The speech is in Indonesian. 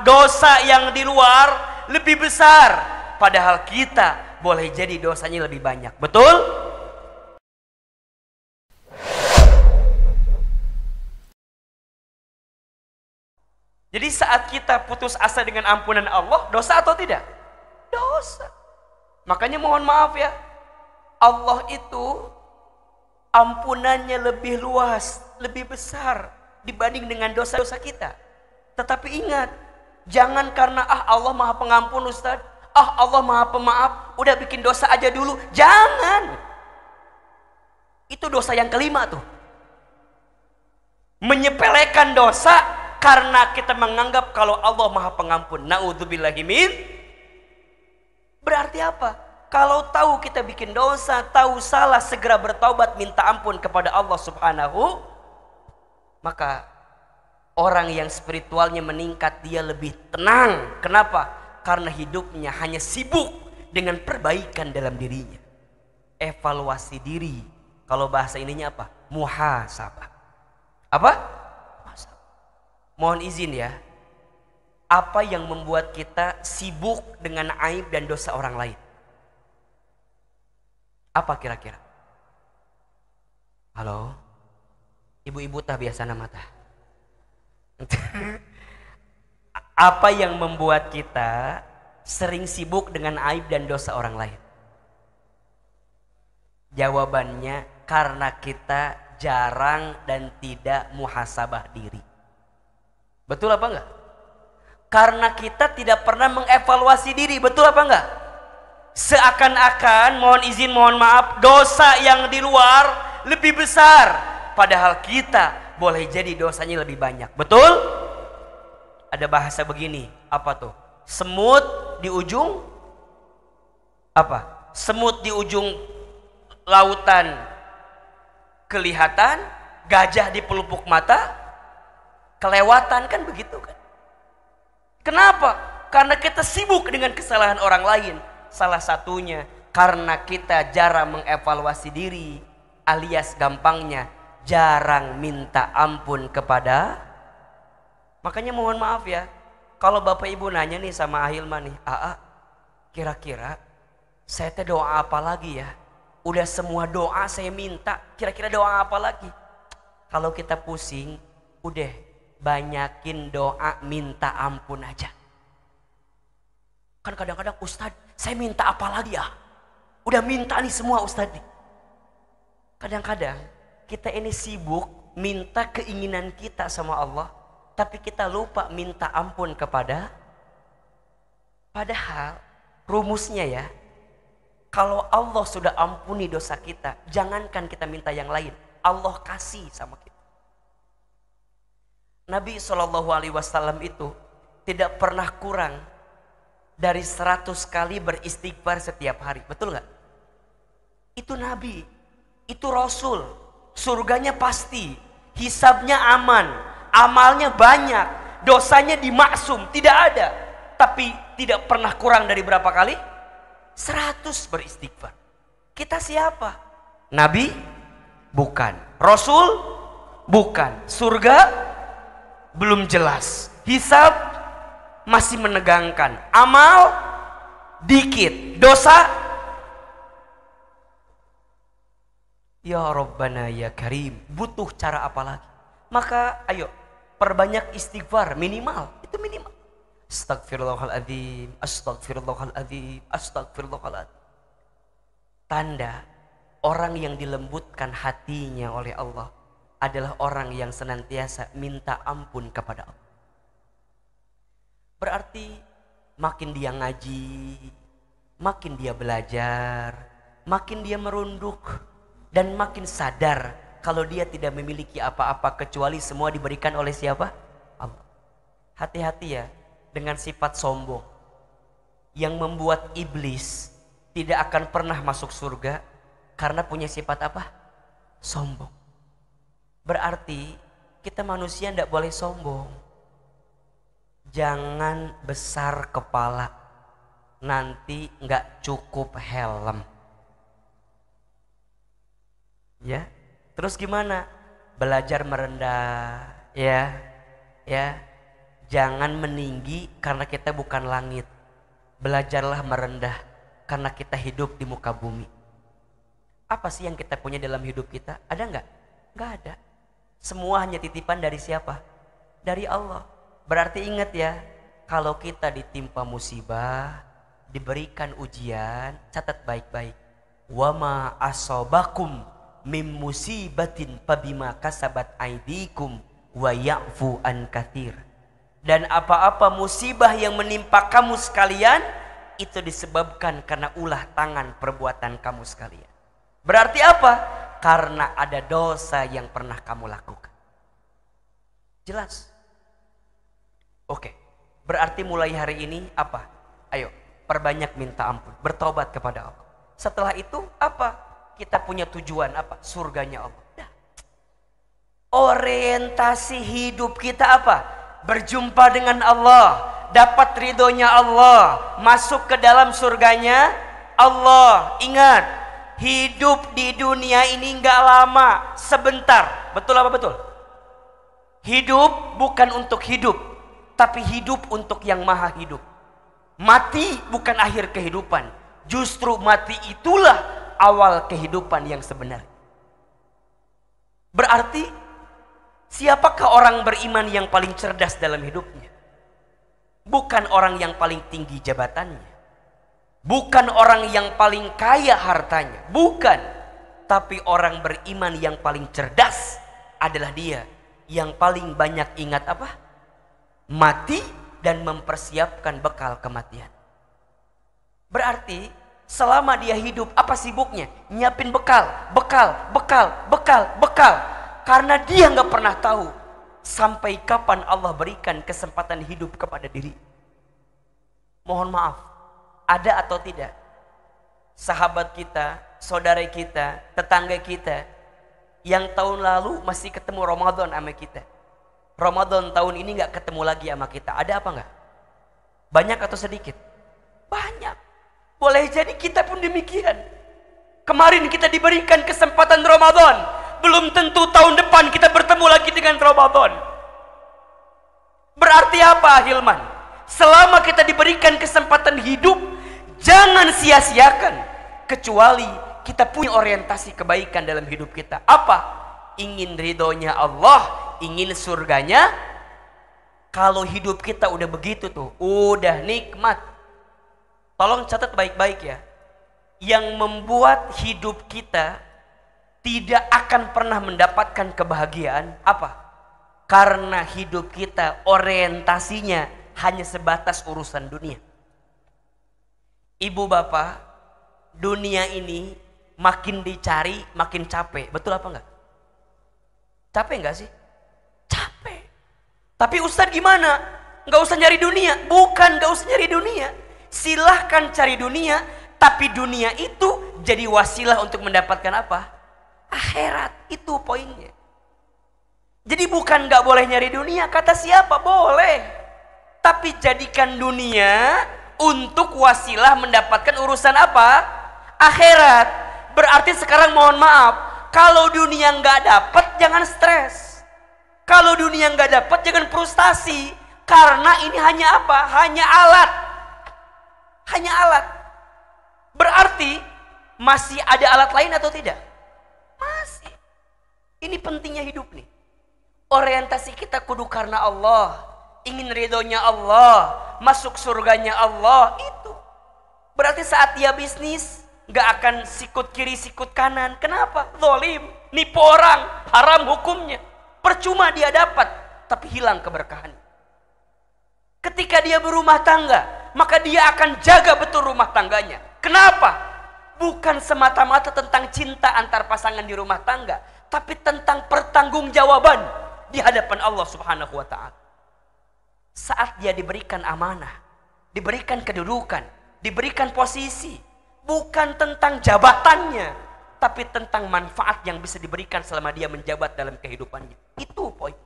maaf, dosa yang di luar lebih besar, padahal kita boleh jadi dosanya lebih banyak. Betul? Jadi saat kita putus asa dengan ampunan Allah, dosa atau tidak? Dosa. Makanya mohon maaf ya, Allah itu ampunannya lebih luas, lebih besar dibanding dengan dosa-dosa kita. Tetapi ingat, jangan karena Allah maha pengampun Ustaz, Allah maha pemaaf, udah bikin dosa aja dulu. Jangan. Itu dosa yang kelima tuh. Menyepelekan dosa karena kita menganggap kalau Allah maha pengampun. Na'udzubillahi min. Berarti apa? Kalau tahu kita bikin dosa, tahu salah, segera bertaubat, minta ampun kepada Allah subhanahu. Maka orang yang spiritualnya meningkat, dia lebih tenang. Kenapa? Karena hidupnya hanya sibuk dengan perbaikan dalam dirinya. Evaluasi diri. Kalau bahasa ininya apa? Muhasabah. Apa? Mohon izin ya, apa yang membuat kita sibuk dengan aib dan dosa orang lain? Apa kira-kira? Halo? Ibu-ibu tah biasa nama tah. Apa yang membuat kita sering sibuk dengan aib dan dosa orang lain? Jawabannya karena kita jarang dan tidak muhasabah diri. Betul apa enggak? Karena kita tidak pernah mengevaluasi diri. Betul apa enggak? Seakan-akan, mohon izin, mohon maaf, dosa yang di luar lebih besar, padahal kita boleh jadi dosanya lebih banyak. Betul? Ada bahasa begini, apa tuh? Semut di ujung apa? Semut di ujung lautan kelihatan, gajah di pelupuk mata kelewatan, kan begitu kan? Kenapa? Karena kita sibuk dengan kesalahan orang lain. Salah satunya karena kita jarang mengevaluasi diri, alias gampangnya jarang minta ampun kepada. Makanya mohon maaf ya, kalau bapak ibu nanya nih sama Ahilman nih, kira-kira saya teh doa apa lagi ya? Udah semua doa saya minta, kira-kira doa apa lagi? Kalau kita pusing, udah banyakin doa minta ampun aja. Kan kadang-kadang, Ustadz, saya minta apa lagi ya? Udah minta nih semua Ustadz. Kadang-kadang kita ini sibuk minta keinginan kita sama Allah, tapi kita lupa minta ampun kepada. Padahal rumusnya ya, kalau Allah sudah ampuni dosa kita, jangankan kita minta yang lain, Allah kasih sama kita. Nabi SAW itu tidak pernah kurang dari 100 kali beristighfar setiap hari. Betul nggak? Itu Nabi, itu Rasul. Surganya pasti, hisabnya aman, amalnya banyak, dosanya dimaksum, tidak ada. Tapi tidak pernah kurang dari berapa kali? 100 beristighfar. Kita siapa? Nabi? Bukan. Rasul? Bukan. Surga? Belum jelas. Hisab masih menegangkan. Amal dikit. Dosa, ya Rabbana ya Karim, butuh cara apa lagi? Maka ayo perbanyak istighfar, minimal. Itu minimal. Astagfirullahaladzim, astagfirullahaladzim, astagfirullahaladzim. Tanda orang yang dilembutkan hatinya oleh Allah adalah orang yang senantiasa minta ampun kepada Allah. Berarti makin dia ngaji, makin dia belajar, makin dia merunduk, dan makin sadar kalau dia tidak memiliki apa-apa kecuali semua diberikan oleh siapa? Allah. Hati-hati ya dengan sifat sombong yang membuat iblis tidak akan pernah masuk surga karena punya sifat apa? Sombong. Berarti kita manusia tidak boleh sombong. Jangan besar kepala, nanti nggak cukup helm. Ya, terus gimana? Belajar merendah, ya. Jangan meninggi karena kita bukan langit. Belajarlah merendah karena kita hidup di muka bumi. Apa sih yang kita punya dalam hidup kita? Ada nggak? Nggak ada. Semua hanya titipan dari siapa? Dari Allah. Berarti ingat ya, kalau kita ditimpa musibah, diberikan ujian, catat baik-baik. Wa ma asobakum mim musibatin fabima kasabat aidikum wa ya'fu an katsir. Dan apa-apa musibah yang menimpa kamu sekalian, itu disebabkan karena ulah tangan perbuatan kamu sekalian. Berarti apa? Karena ada dosa yang pernah kamu lakukan. Jelas? Oke. Berarti mulai hari ini apa? Ayo, perbanyak minta ampun, bertobat kepada Allah. Setelah itu apa? Kita punya tujuan apa? Surganya Allah. Dah. Orientasi hidup kita apa? Berjumpa dengan Allah, dapat ridhonya Allah, masuk ke dalam surganya Allah. Ingat, hidup di dunia ini nggak lama, sebentar. Betul apa betul? Hidup bukan untuk hidup, tapi hidup untuk yang maha hidup. Mati bukan akhir kehidupan, justru mati itulah awal kehidupan yang sebenarnya. Berarti siapakah orang beriman yang paling cerdas dalam hidupnya? Bukan orang yang paling tinggi jabatannya, bukan orang yang paling kaya hartanya, bukan. Tapi orang beriman yang paling cerdas adalah dia yang paling banyak ingat apa? Mati dan mempersiapkan bekal kematian. Berarti selama dia hidup, apa sibuknya? Nyiapin bekal. Karena dia nggak pernah tahu sampai kapan Allah berikan kesempatan hidup kepada diri. Mohon maaf, ada atau tidak sahabat kita, saudara kita, tetangga kita yang tahun lalu masih ketemu Ramadan sama kita, Ramadan tahun ini nggak ketemu lagi sama kita? Ada apa nggak? Banyak atau sedikit? Banyak. Boleh jadi kita pun demikian. Kemarin kita diberikan kesempatan Ramadan, belum tentu tahun depan kita bertemu lagi dengan Ramadan. Berarti apa, Hilman? Selama kita diberikan kesempatan hidup, jangan sia-siakan. Kecuali kita punya orientasi kebaikan dalam hidup kita. Apa? Ingin ridhonya Allah, ingin surganya. Kalau hidup kita udah begitu tuh, udah nikmat. Tolong catat baik-baik ya. Yang membuat hidup kita tidak akan pernah mendapatkan kebahagiaan apa? Karena hidup kita orientasinya hanya sebatas urusan dunia. Ibu bapak, dunia ini makin dicari makin capek. Betul apa enggak? Capek enggak sih? Capek. Tapi Ustadz gimana? Enggak usah nyari dunia. Bukan enggak usah nyari dunia. Silahkan cari dunia, tapi dunia itu jadi wasilah untuk mendapatkan apa? Akhirat. Itu poinnya. Jadi bukan gak boleh nyari dunia, kata siapa? Boleh. Tapi jadikan dunia untuk wasilah mendapatkan urusan apa? Akhirat. Berarti sekarang mohon maaf, kalau dunia gak dapat jangan stres. Kalau dunia gak dapat jangan frustasi. Karena ini hanya apa? Hanya alat. Hanya alat. Berarti masih ada alat lain atau tidak? Masih. Ini pentingnya hidup nih. Orientasi kita kudu karena Allah. Ingin ridhonya Allah. Masuk surganya Allah. Itu. Berarti saat dia bisnis, gak akan sikut kiri sikut kanan. Kenapa? Zalim. Nipu orang. Haram hukumnya. Percuma dia dapat. Tapi hilang keberkahan. Ketika dia berumah tangga, maka dia akan jaga betul rumah tangganya. Kenapa? Bukan semata-mata tentang cinta antar pasangan di rumah tangga, tapi tentang pertanggungjawaban di hadapan Allah Subhanahu wa ta'ala. Saat dia diberikan amanah, diberikan kedudukan, diberikan posisi, bukan tentang jabatannya, tapi tentang manfaat yang bisa diberikan selama dia menjabat dalam kehidupannya. Itu poin.